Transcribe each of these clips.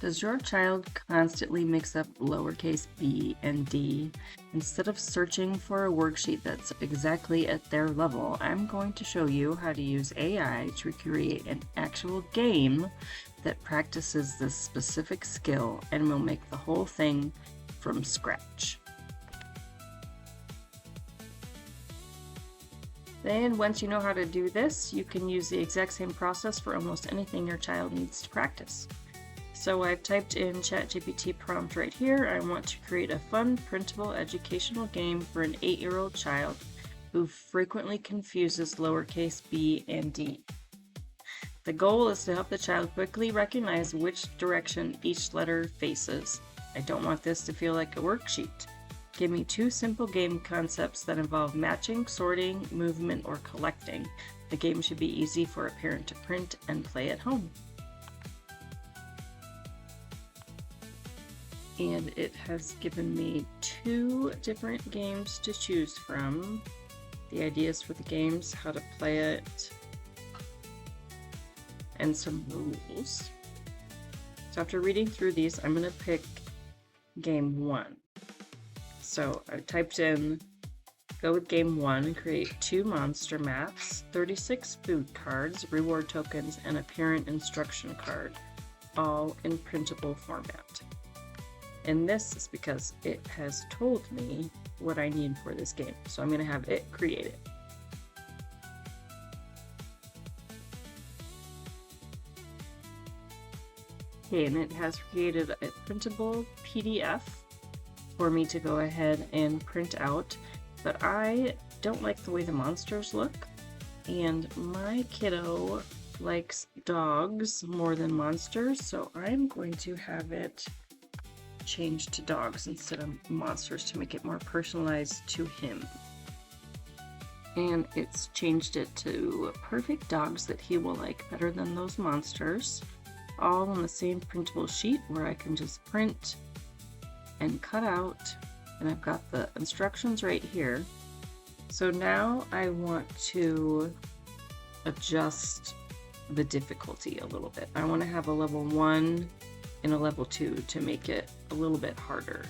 Does your child constantly mix up lowercase b and d? Instead of searching for a worksheet that's exactly at their level, I'm going to show you how to use AI to create an actual game that practices this specific skill and will make the whole thing from scratch. Then once you know how to do this, you can use the exact same process for almost anything your child needs to practice. So I've typed in ChatGPT prompt right here. I want to create a fun, printable educational game for an 8-year-old child who frequently confuses lowercase b and d. The goal is to help the child quickly recognize which direction each letter faces. I don't want this to feel like a worksheet. Give me 2 simple game concepts that involve matching, sorting, movement, or collecting. The game should be easy for a parent to print and play at home. And it has given me 2 different games to choose from. The ideas for the games, how to play it, and some rules. So after reading through these, I'm going to pick game 1. So I typed in, go with game 1, create 2 monster maps, 36 food cards, reward tokens, and a parent instruction card, all in printable format. And this is because it has told me what I need for this game. So I'm going to have it create it. Okay, and it has created a printable PDF for me to go ahead and print out, but I don't like the way the monsters look, and my kiddo likes dogs more than monsters, so I'm going to have it change to dogs instead of monsters to make it more personalized to him. And it's changed it to perfect dogs that he will like better than those monsters, all on the same printable sheet where I can just print and cut out, and I've got the instructions right here. So now I want to adjust the difficulty a little bit. I want to have a level 1 and a level 2 to make it a little bit harder.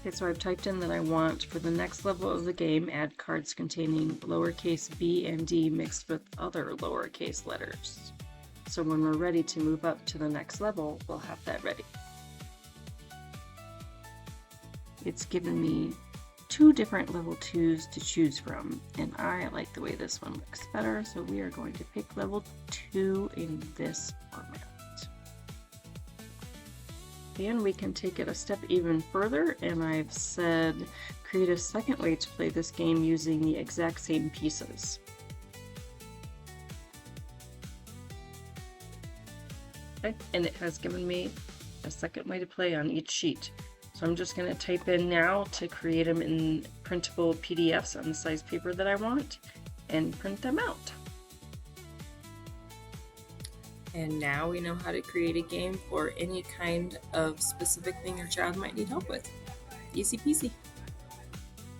Okay, so I've typed in that I want for the next level of the game, add cards containing lowercase b and d mixed with other lowercase letters. So when we're ready to move up to the next level, we'll have that ready. It's given me 2 different level 2s to choose from, and I like the way this one looks better, so we are going to pick level 2 in this format. And we can take it a step even further, and I've said create a second way to play this game using the exact same pieces. Okay, and it has given me a second way to play on each sheet. So I'm just going to type in now to create them in printable PDFs on the size paper that I want and print them out. And now we know how to create a game for any kind of specific thing your child might need help with. Easy peasy.